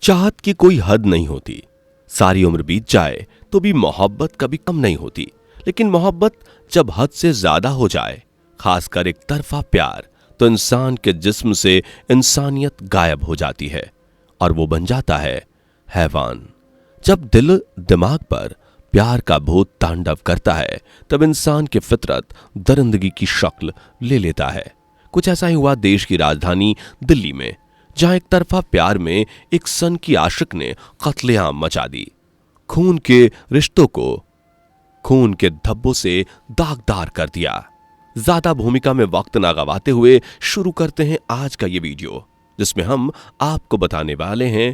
चाहत की कोई हद नहीं होती। सारी उम्र बीत जाए तो भी मोहब्बत कभी कम नहीं होती, लेकिन मोहब्बत जब हद से ज्यादा हो जाए, खासकर एक तरफा प्यार, तो इंसान के जिस्म से इंसानियत गायब हो जाती है और वो बन जाता है हैवान। जब दिल दिमाग पर प्यार का भूत तांडव करता है, तब इंसान की फितरत दरिंदगी की शक्ल ले लेता है। कुछ ऐसा ही हुआ देश की राजधानी दिल्ली में, जहां एक तरफा प्यार में एक सन की आशिक ने कत्लेआम मचा दी। खून के रिश्तों को खून के धब्बों से दागदार कर दिया। ज्यादा भूमिका में वक्त ना गवाते हुए शुरू करते हैं आज का ये वीडियो, जिसमें हम आपको बताने वाले हैं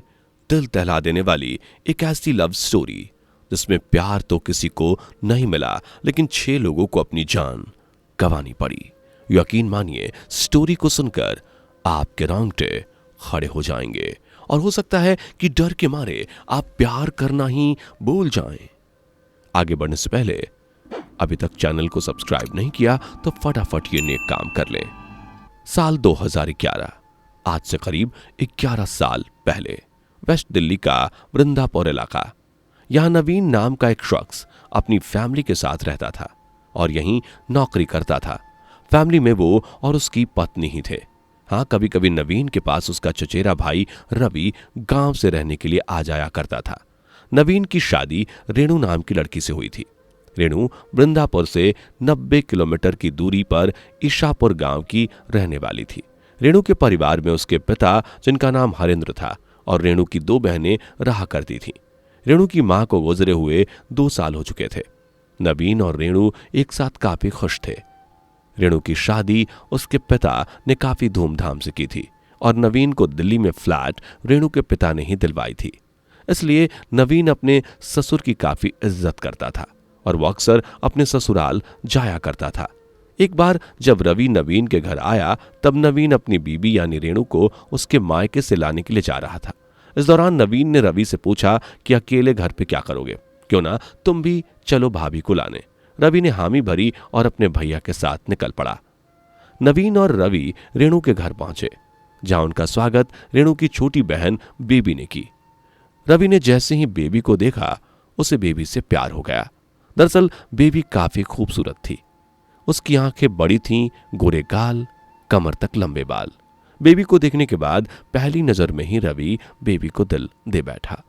दिल दहला देने वाली एक ऐसी लव स्टोरी जिसमें प्यार तो किसी को नहीं मिला, लेकिन 6 लोगों को अपनी जान गंवानी पड़ी। यकीन मानिए, स्टोरी को सुनकर आपके रोंगटे खड़े हो जाएंगे और हो सकता है कि डर के मारे आप प्यार करना ही भूल जाएं। आगे बढ़ने से पहले अभी तक चैनल को सब्सक्राइब नहीं किया तो फटाफट ये नेक काम कर लें। साल 2011, आज से करीब 11 साल पहले, वेस्ट दिल्ली का वृंदापुर इलाका। यहां नवीन नाम का एक शख्स अपनी फैमिली के साथ रहता था और यहीं नौकरी करता था। फैमिली में वो और उसकी पत्नी ही थे। हाँ, कभी कभी नवीन के पास उसका चचेरा भाई रवि गांव से रहने के लिए आ जाया करता था। नवीन की शादी रेणु नाम की लड़की से हुई थी। रेणु वृंदापुर से 90 किलोमीटर की दूरी पर ईशापुर गांव की रहने वाली थी। रेणु के परिवार में उसके पिता, जिनका नाम हरेंद्र था, और रेणु की 2 बहनें रहा करती थीं। रेणु की मां को गुजरे हुए 2 साल हो चुके थे। नवीन और रेणु एक साथ काफी खुश थे। रेणु की शादी उसके पिता ने काफी धूमधाम से की थी और नवीन को दिल्ली में फ्लैट रेणु के पिता ने ही दिलवाई थी। इसलिए नवीन अपने ससुर की काफी इज्जत करता था और वो अक्सर अपने ससुराल जाया करता था। एक बार जब रवि नवीन के घर आया, तब नवीन अपनी बीबी यानी रेणु को उसके मायके से लाने के लिए जा रहा था। इस दौरान नवीन ने रवि से पूछा कि अकेले घर पे क्या करोगे, क्यों ना तुम भी चलो भाभी को लाने। रवि ने हामी भरी और अपने भैया के साथ निकल पड़ा। नवीन और रवि रेणु के घर पहुंचे, जहां उनका स्वागत रेणु की छोटी बहन बेबी ने की। रवि ने जैसे ही बेबी को देखा, उसे बेबी से प्यार हो गया। दरअसल बेबी काफी खूबसूरत थी। उसकी आंखें बड़ी थीं, गोरे गाल, कमर तक लंबे बाल। बेबी को देखने के बाद पहली नजर में ही रवि बेबी को दिल दे बैठा।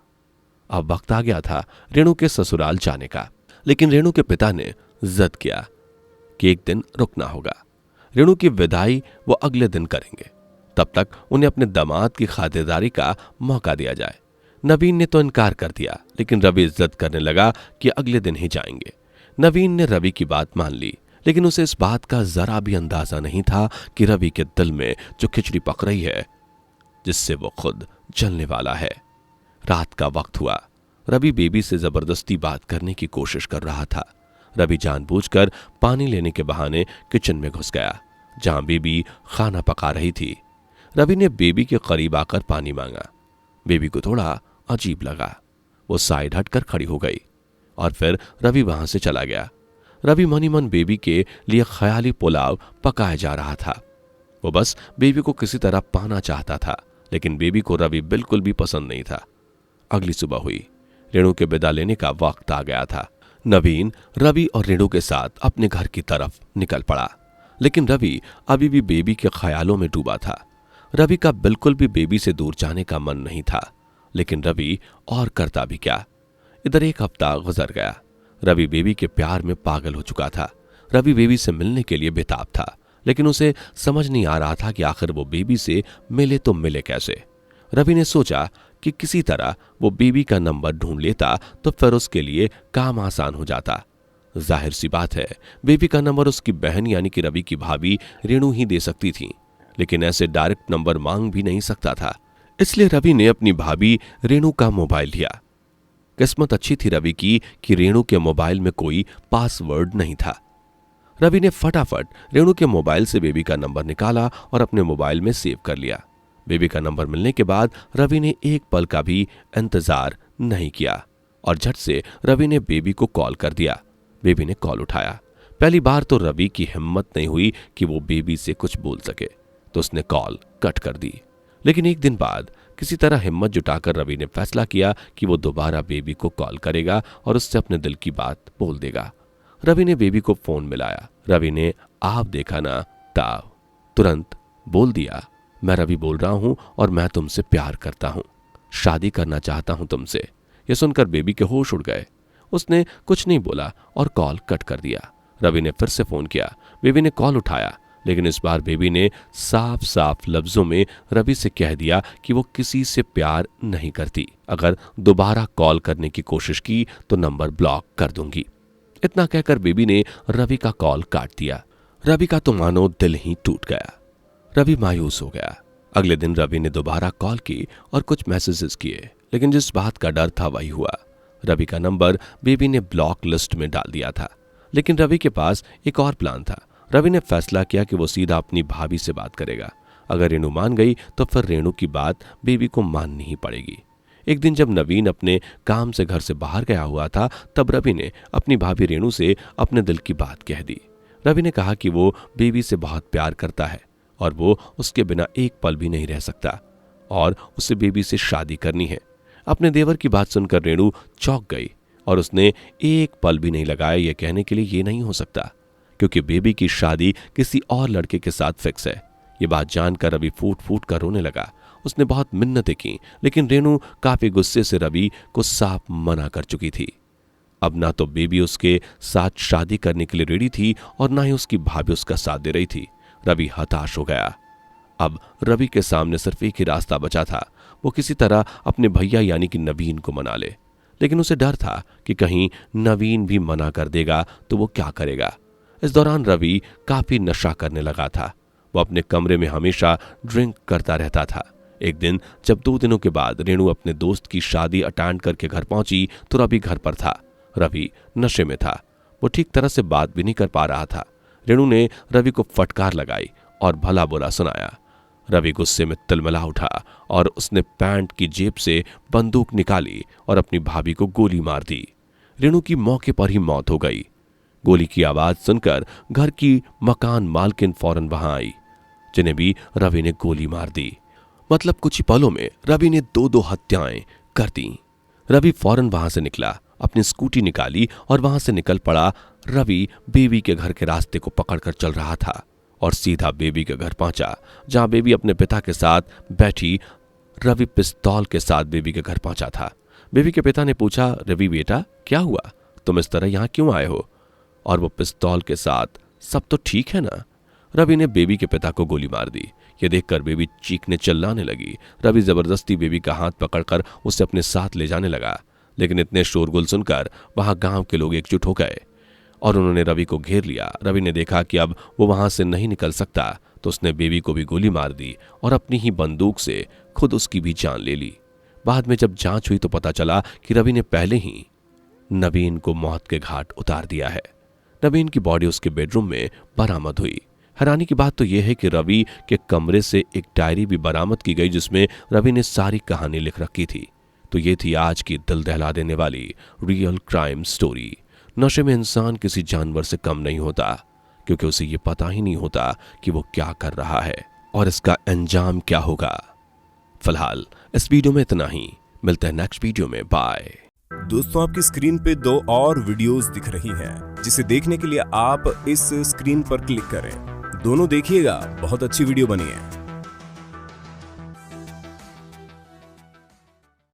अब वक्त आ गया था रेणु के ससुराल जाने का, लेकिन रेणु के पिता ने जिद किया कि एक दिन रुकना होगा। रेणु की विदाई वो अगले दिन करेंगे, तब तक उन्हें अपने दामाद की खातिरदारी का मौका दिया जाए। नवीन ने तो इनकार कर दिया, लेकिन रवि जिद करने लगा कि अगले दिन ही जाएंगे। नवीन ने रवि की बात मान ली, लेकिन उसे इस बात का जरा भी अंदाजा नहीं था कि रवि के दिल में जो खिचड़ी पक रही है, जिससे वो खुद जलने वाला है। रात का वक्त हुआ। रवि बेबी से जबरदस्ती बात करने की कोशिश कर रहा था। रवि जानबूझकर पानी लेने के बहाने किचन में घुस गया, जहां बेबी खाना पका रही थी। रवि ने बेबी के करीब आकर पानी मांगा। बेबी को थोड़ा अजीब लगा। वो साइड हटकर खड़ी हो गई और फिर रवि वहां से चला गया। रवि मनी मन बेबी के लिए ख्याली पुलाव पकाया जा रहा था। वो बस बेबी को किसी तरह पाना चाहता था, लेकिन बेबी को रवि बिल्कुल भी पसंद नहीं था। अगली सुबह हुई। रेणु के विदा लेने का वक्त आ गया था। नवीन रवि और रेणु के साथ अपने घर की तरफ निकल पड़ा, लेकिन रवि अभी भी बेबी के ख्यालों में डूबा था। रवि का बिल्कुल भी बेबी से दूर जाने का मन नहीं था, लेकिन रवि और करता भी क्या। इधर एक हफ्ता गुजर गया। रवि बेबी के प्यार में पागल हो चुका था। रवि बेबी से मिलने के लिए बेताब था, लेकिन उसे समझ नहीं आ रहा था कि आखिर वो बेबी से मिले तो मिले कैसे। रवि ने सोचा कि किसी तरह वो बेबी का नंबर ढूंढ लेता तो फिर उसके लिए काम आसान हो जाता। जाहिर सी बात है, बेबी का नंबर उसकी बहन यानी कि रवि की भाभी रेणु ही दे सकती थी, लेकिन ऐसे डायरेक्ट नंबर मांग भी नहीं सकता था। इसलिए रवि ने अपनी भाभी रेणु का मोबाइल लिया। किस्मत अच्छी थी रवि की कि रेणु के मोबाइल में कोई पासवर्ड नहीं था। रवि ने फटाफट रेणु के मोबाइल से बेबी का नंबर निकाला और अपने मोबाइल में सेव कर लिया। बेबी का नंबर मिलने के बाद रवि ने एक पल का भी इंतजार नहीं किया और झट से रवि ने बेबी को कॉल कर दिया। बेबी ने कॉल उठाया। पहली बार तो रवि की हिम्मत नहीं हुई कि वो बेबी से कुछ बोल सके, तो उसने कॉल कट कर दी। लेकिन एक दिन बाद किसी तरह हिम्मत जुटाकर रवि ने फैसला किया कि वो दोबारा बेबी को कॉल करेगा और उससे अपने दिल की बात बोल देगा। रवि ने बेबी को फोन मिलाया। रवि ने आप देखा ना ताव तुरंत बोल दिया, मैं रवि बोल रहा हूं और मैं तुमसे प्यार करता हूं, शादी करना चाहता हूं तुमसे। यह सुनकर बेबी के होश उड़ गए। उसने कुछ नहीं बोला और कॉल कट कर दिया। रवि ने फिर से फोन किया। बेबी ने कॉल उठाया, लेकिन इस बार बेबी ने साफ साफ लफ्जों में रवि से कह दिया कि वो किसी से प्यार नहीं करती। अगर दोबारा कॉल करने की कोशिश की तो नंबर ब्लॉक कर दूंगी। इतना कहकर बेबी ने रवि का कॉल काट दिया। रवि का तो मानो दिल ही टूट गया। रवि मायूस हो गया। अगले दिन रवि ने दोबारा कॉल की और कुछ मैसेजेस किए, लेकिन जिस बात का डर था वही हुआ। रवि का नंबर बेबी ने ब्लॉक लिस्ट में डाल दिया था, लेकिन रवि के पास एक और प्लान था। रवि ने फैसला किया कि वो सीधा अपनी भाभी से बात करेगा। अगर रेणु मान गई तो फिर रेणु की बात बेबी को माननी ही पड़ेगी। एक दिन जब नवीन अपने काम से घर से बाहर गया हुआ था, तब रवि ने अपनी भाभी रेणु से अपने दिल की बात कह दी। रवि ने कहा कि वो बेबी से बहुत प्यार करता है और वो उसके बिना एक पल भी नहीं रह सकता और उसे बेबी से शादी करनी है। अपने देवर की बात सुनकर रेणु चौंक गई और उसने एक पल भी नहीं लगाया ये कहने के लिए ये नहीं हो सकता, क्योंकि बेबी की शादी किसी और लड़के के साथ फिक्स है। ये बात जानकर रवि फूट फूट कर रोने लगा। उसने बहुत मिन्नतें की, लेकिन रेणु काफी गुस्से से रवि को साफ मना कर चुकी थी। अब ना तो बेबी उसके साथ शादी करने के लिए रेडी थी और ना ही उसकी भाभी उसका साथ दे रही थी। रवि हताश हो गया। अब रवि के सामने सिर्फ एक ही रास्ता बचा था, वो किसी तरह अपने भैया यानी कि नवीन को मना ले। लेकिन उसे डर था कि कहीं नवीन भी मना कर देगा तो वो क्या करेगा। इस दौरान रवि काफी नशा करने लगा था। वो अपने कमरे में हमेशा ड्रिंक करता रहता था। एक दिन जब 2 दिनों के बाद रेणु अपने दोस्त की शादी अटेंड करके घर पहुंची तो रवि घर पर था। रवि नशे में था। वो ठीक तरह से बात भी नहीं कर पा रहा था। रेणु ने रवि को फटकार लगाई और भला बुरा सुनाया। रवि गुस्से में तिलमिला उठा और उसने पैंट की जेब से बंदूक निकाली और अपनी भाभी को गोली मार दी। रेणु की मौके पर ही मौत हो गई। गोली की आवाज सुनकर घर की मकान मालकिन फौरन वहां आई, जिन्हें भी रवि ने गोली मार दी। मतलब कुछ ही पलों में रवि ने 2 हत्याएं कर दी। रवि फौरन वहां से निकला, अपनी स्कूटी निकाली और वहां से निकल पड़ा। रवि बेबी के घर के रास्ते को पकड़कर चल रहा था और सीधा बेबी के घर पहुंचा, जहां बेबी अपने पिता के साथ बैठी। रवि पिस्तौल के साथ बेबी के घर पहुंचा था। बेबी के पिता ने पूछा, रवि बेटा क्या हुआ, तुम इस तरह यहां क्यों आए हो? और वो पिस्तौल के साथ, सब तो ठीक है ना? रवि ने बेबी के पिता को गोली मार दी। ये देखकर बेबी चीखने चिल्लाने लगी। रवि जबरदस्ती बेबी का हाथ पकड़कर उसे अपने साथ ले जाने लगा, लेकिन इतने शोरगुल सुनकर वहां गांव के लोग एकजुट हो गए और उन्होंने रवि को घेर लिया। रवि ने देखा कि अब वो वहां से नहीं निकल सकता, तो उसने बेबी को भी गोली मार दी और अपनी ही बंदूक से खुद उसकी भी जान ले ली। बाद में जब जांच हुई तो पता चला कि रवि ने पहले ही नवीन को मौत के घाट उतार दिया है। नवीन की बॉडी उसके बेडरूम में बरामद हुई। हैरानी की बात तो यह है कि रवि के कमरे से एक डायरी भी बरामद की गई, जिसमें रवि ने सारी कहानी लिख रखी थी। तो ये थी आज की दिल दहला देने वाली रियल क्राइम स्टोरी। नशे में इंसान किसी जानवर से कम नहीं होता, क्योंकि उसे ये पता ही नहीं होता कि वो क्या कर रहा है और इसका अंजाम क्या होगा। फिलहाल इस वीडियो में इतना ही। मिलते हैं नेक्स्ट वीडियो में। बाय। दोस्तों, आपकी स्क्रीन पे 2 और वीडियोस दिख रही हैं, जिसे देखने के लिए आप इस स्क्रीन पर क्लिक करें। दोनों देखिएगा, बहुत अच्छी वीडियो बनी है।